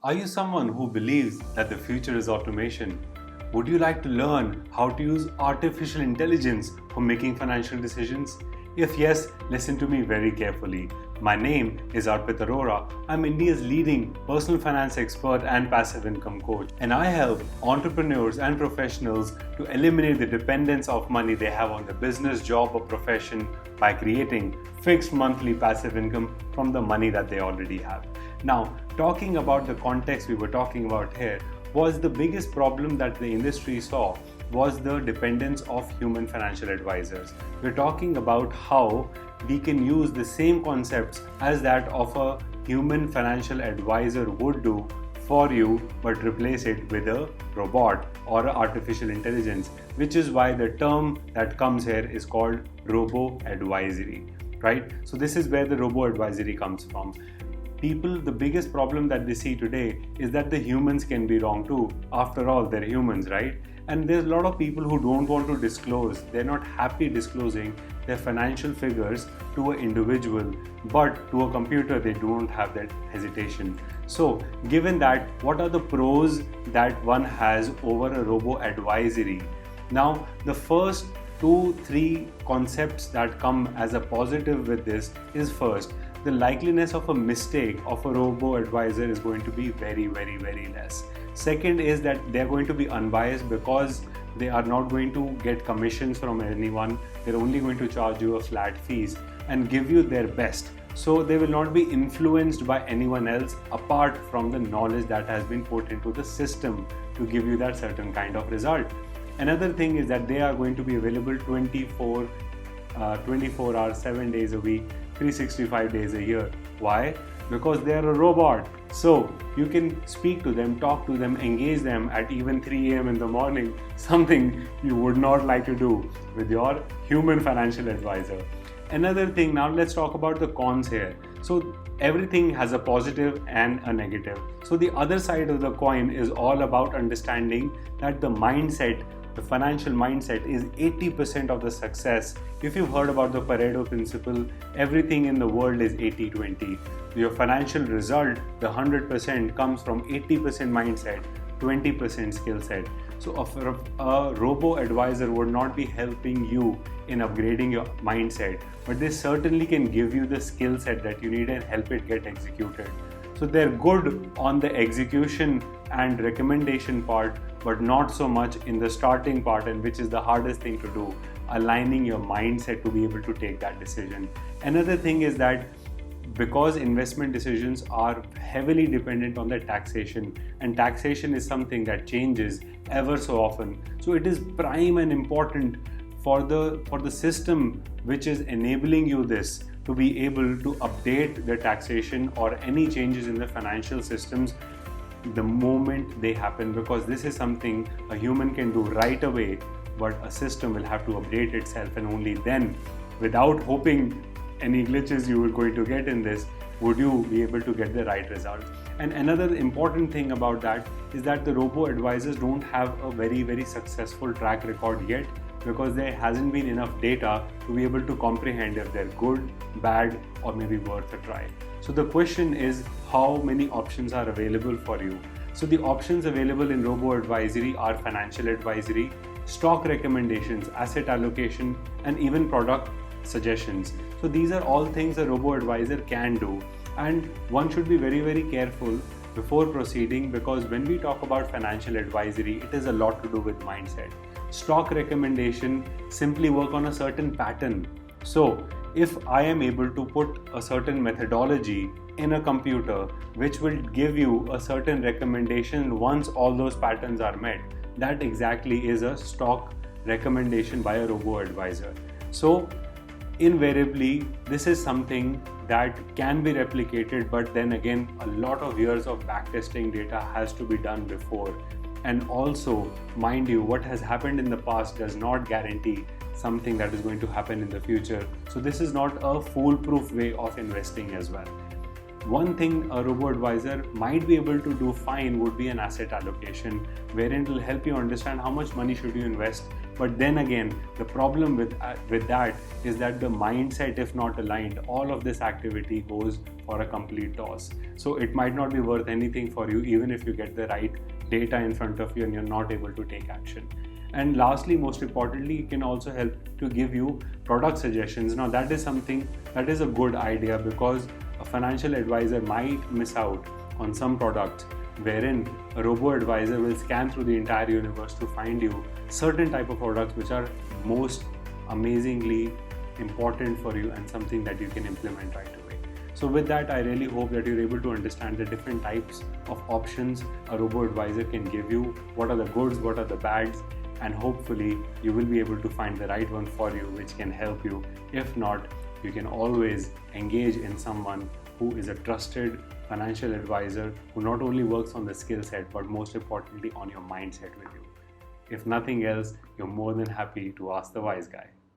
Are you someone who believes that the future is automation? Would you like to learn how to use artificial intelligence for making financial decisions? If yes, listen to me very carefully. My name is Arpit Arora. I'm India's leading personal finance expert and passive income coach, and I help entrepreneurs and professionals to eliminate the dependence of money they have on the business, job, or profession by creating fixed monthly passive income from the money that they already have. Now, talking about the context we were talking about here, was the biggest problem that the industry saw was the dependence of human financial advisors. We're talking about how we can use the same concepts as that of a human financial advisor would do for you, but replace it with a robot or artificial intelligence, which is why the term that comes here is called Robo advisory, right? So this is where the Robo advisory comes from. People, the biggest problem that they see today is that the humans can be wrong too. After all, they're humans, right? And there's a lot of people who don't want to disclose. They're not happy disclosing their financial figures to an individual, but to a computer, they don't have that hesitation. So, given that, what are the pros that one has over a robo advisory? Now, the first 2-3 concepts that come as a positive with this is first, the likeliness of a mistake of a robo advisor is going to be very, very, very less. Second is that they're going to be unbiased because they are not going to get commissions from anyone. They're only going to charge you a flat fees and give you their best. So they will not be influenced by anyone else apart from the knowledge that has been put into the system to give you that certain kind of result. Another thing is that they are going to be available 24 hours, 7 days a week, 365 days a year. Why? Because they are a robot. So you can speak to them, talk to them, engage them at even 3 a.m. in the morning, something you would not like to do with your human financial advisor. Another thing, now let's talk about the cons here. So everything has a positive and a negative. So the other side of the coin is all about understanding that the mindset, the financial mindset, is 80% of the success. If you've heard about the Pareto principle, everything in the world is 80-20. Your financial result, the 100%, comes from 80% mindset, 20% skill set. So a robo advisor would not be helping you in upgrading your mindset, but they certainly can give you the skill set that you need and help it get executed. So they're good on the execution and recommendation part, but not so much in the starting part, and which is the hardest thing to do, aligning your mindset to be able to take that decision. Another thing is that because investment decisions are heavily dependent on the taxation, and taxation is something that changes ever so often. So it is prime and important for the system which is enabling you this to be able to update the taxation or any changes in the financial systems the moment they happen, because this is something a human can do right away, but a system will have to update itself, and only then, without hoping any glitches you are going to get in this, would you be able to get the right result. And another important thing about that is that the robo advisors don't have a very, very successful track record yet, because there hasn't been enough data to be able to comprehend if they're good, bad, or maybe worth a try. So the question is, how many options are available for you? So the options available in robo advisory are financial advisory, stock recommendations, asset allocation, and even product suggestions. So these are all things a robo advisor can do, and one should be very, very careful before proceeding, because when we talk about financial advisory, it is a lot to do with mindset. Stock recommendation simply work on a certain pattern. So if I am able to put a certain methodology in a computer which will give you a certain recommendation once all those patterns are met, that exactly is a stock recommendation by a robo advisor. So invariably, this is something that can be replicated, but then again, a lot of years of backtesting data has to be done before. And also, mind you, what has happened in the past does not guarantee something that is going to happen in the future. So this is not a foolproof way of investing as well. One thing a robo-advisor might be able to do fine would be an asset allocation, wherein it will help you understand how much money should you invest. But then again, the problem with that is that the mindset, if not aligned, all of this activity goes for a complete toss. So it might not be worth anything for you, even if you get the right data in front of you and you're not able to take action. And lastly, most importantly, it can also help to give you product suggestions. Now that is something that is a good idea, because a financial advisor might miss out on some products, wherein a robo-advisor will scan through the entire universe to find you certain type of products which are most amazingly important for you and something that you can implement right away. So with that, I really hope that you're able to understand the different types of options a robo-advisor can give you, what are the goods, what are the bads, and hopefully you will be able to find the right one for you which can help you. If not, you can always engage in someone who is a trusted financial advisor who not only works on the skill set but most importantly on your mindset with you. If nothing else, you're more than happy to ask the wise guy.